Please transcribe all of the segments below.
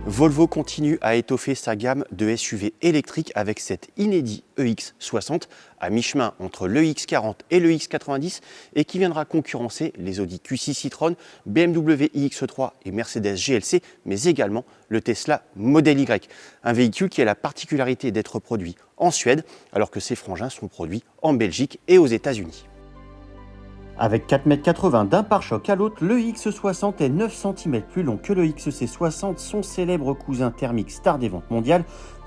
Volvo continue à étoffer sa gamme de SUV électriques avec cet inédit EX60 à mi-chemin entre le X40 et le X90 et qui viendra concurrencer les Audi Q6 e-tron, BMW iX3 et Mercedes GLC, mais également le Tesla Model Y. Un véhicule qui a la particularité d'être produit en Suède alors que ses frangins sont produits en Belgique et aux États-Unis. Avec 4,80 m d'un pare-choc à l'autre, le X60 est 9 cm plus long que le XC60, son célèbre cousin thermique star des ventes mondiales,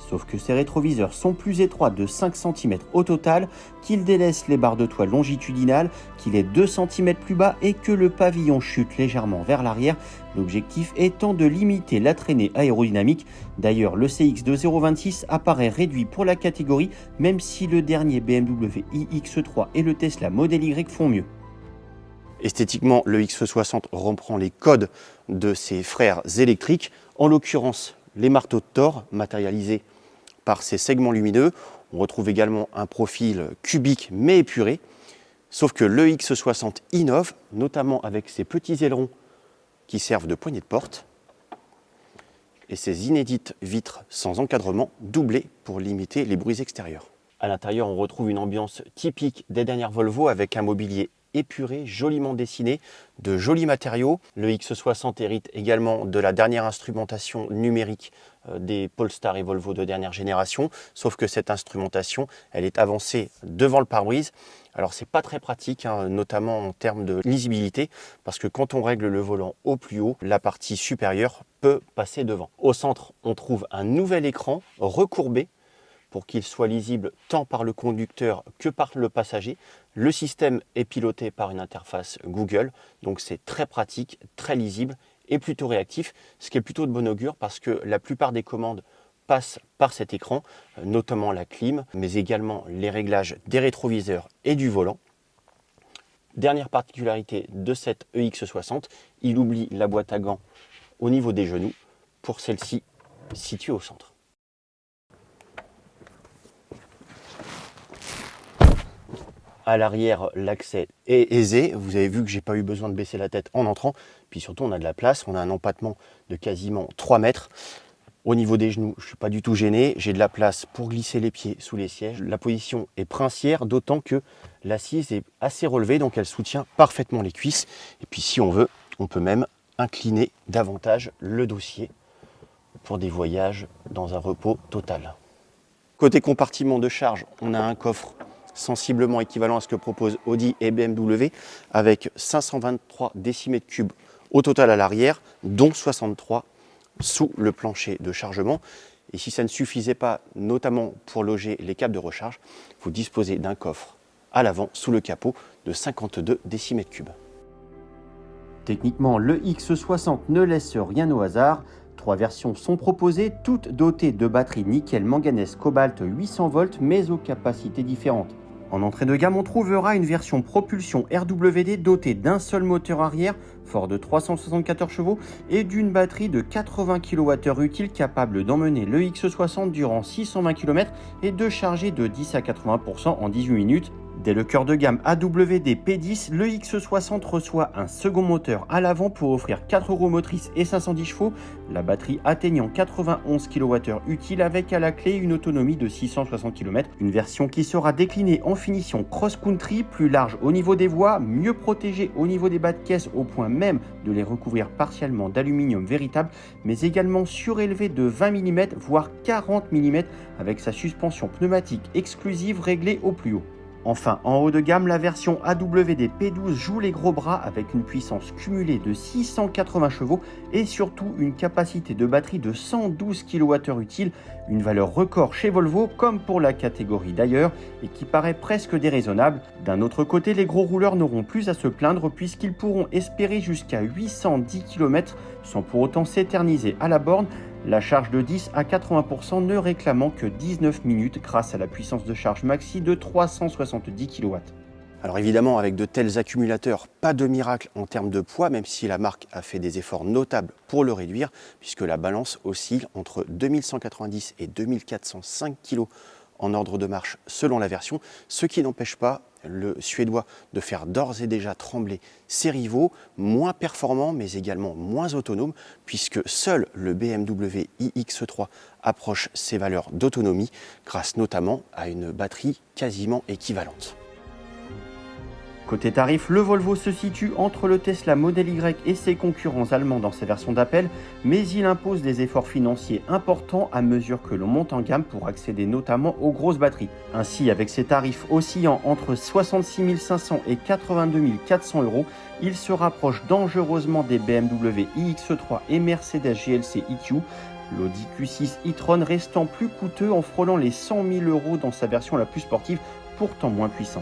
sauf que ses rétroviseurs sont plus étroits de 5 cm au total, qu'il délaisse les barres de toile longitudinales, qu'il est 2 cm plus bas et que le pavillon chute légèrement vers l'arrière, l'objectif étant de limiter la traînée aérodynamique. D'ailleurs, le CX-2026 apparaît réduit pour la catégorie, même si le dernier BMW iX3 et le Tesla Model Y font mieux. Esthétiquement, le X60 reprend les codes de ses frères électriques, en l'occurrence les marteaux de Thor matérialisés par ces segments lumineux. On retrouve également un profil cubique mais épuré, sauf que le X60 innove, notamment avec ses petits ailerons qui servent de poignée de porte et ses inédites vitres sans encadrement doublées pour limiter les bruits extérieurs. À l'intérieur, on retrouve une ambiance typique des dernières Volvo avec un mobilier épuré, joliment dessiné, de jolis matériaux. Le X60 hérite également de la dernière instrumentation numérique des Polestar et Volvo de dernière génération, sauf que cette instrumentation, elle est avancée devant le pare-brise. Alors c'est pas très pratique, notamment en termes de lisibilité, parce que quand on règle le volant au plus haut, la partie supérieure peut passer devant. Au centre, on trouve un nouvel écran recourbé, pour qu'il soit lisible tant par le conducteur que par le passager. Le système est piloté par une interface Google, donc c'est très pratique, très lisible et plutôt réactif, ce qui est plutôt de bon augure parce que la plupart des commandes passent par cet écran, notamment la clim, mais également les réglages des rétroviseurs et du volant. Dernière particularité de cette EX60, il oublie la boîte à gants au niveau des genoux, pour celle-ci située au centre. À l'arrière, l'accès est aisé. Vous avez vu que j'ai pas eu besoin de baisser la tête en entrant. Puis surtout, on a de la place. On a un empattement de quasiment 3 mètres. Au niveau des genoux, je ne suis pas du tout gêné. J'ai de la place pour glisser les pieds sous les sièges. La position est princière, d'autant que l'assise est assez relevée, donc elle soutient parfaitement les cuisses. Et puis si on veut, on peut même incliner davantage le dossier pour des voyages dans un repos total. Côté compartiment de charge, on a un coffre sensiblement équivalent à ce que proposent Audi et BMW, avec 523 décimètres cubes au total à l'arrière, dont 63 sous le plancher de chargement. Et si ça ne suffisait pas, notamment pour loger les câbles de recharge, vous disposez d'un coffre à l'avant sous le capot de 52 décimètres cubes. Techniquement, le X60 ne laisse rien au hasard. 3 versions sont proposées, toutes dotées de batteries nickel manganèse cobalt 800 volts, mais aux capacités différentes. En entrée de gamme, on trouvera une version propulsion RWD dotée d'un seul moteur arrière, fort de 374 chevaux, et d'une batterie de 80 kWh utile capable d'emmener le X60 durant 620 km et de charger de 10 à 80% en 18 minutes. Dès le cœur de gamme AWD P10, le X60 reçoit un second moteur à l'avant pour offrir 4 roues motrices et 510 chevaux, la batterie atteignant 91 kWh utile avec à la clé une autonomie de 660 km, une version qui sera déclinée en finition cross-country, plus large au niveau des voies, mieux protégée au niveau des bas de caisse au point même de les recouvrir partiellement d'aluminium véritable, mais également surélevée de 20 mm voire 40 mm avec sa suspension pneumatique exclusive réglée au plus haut. Enfin, en haut de gamme, la version AWD P12 joue les gros bras avec une puissance cumulée de 680 chevaux et surtout une capacité de batterie de 112 kWh utile, une valeur record chez Volvo comme pour la catégorie d'ailleurs et qui paraît presque déraisonnable. D'un autre côté, les gros rouleurs n'auront plus à se plaindre puisqu'ils pourront espérer jusqu'à 810 km sans pour autant s'éterniser à la borne, la charge de 10 à 80% ne réclamant que 19 minutes grâce à la puissance de charge maxi de 370 kW. Alors évidemment, avec de tels accumulateurs, pas de miracle en termes de poids, même si la marque a fait des efforts notables pour le réduire, puisque la balance oscille entre 2190 et 2405 kg en ordre de marche selon la version, ce qui n'empêche pas le Suédois de faire d'ores et déjà trembler ses rivaux, moins performants mais également moins autonomes, puisque seul le BMW iX3 approche ses valeurs d'autonomie, grâce notamment à une batterie quasiment équivalente. Côté tarif, le Volvo se situe entre le Tesla Model Y et ses concurrents allemands dans sa version d'appel, mais il impose des efforts financiers importants à mesure que l'on monte en gamme pour accéder notamment aux grosses batteries. Ainsi, avec ses tarifs oscillant entre 66 500 et 82 400 €, il se rapproche dangereusement des BMW iX3 et Mercedes GLC EQ, l'Audi Q6 e-tron restant plus coûteux en frôlant les 100 000 € dans sa version la plus sportive, pourtant moins puissante.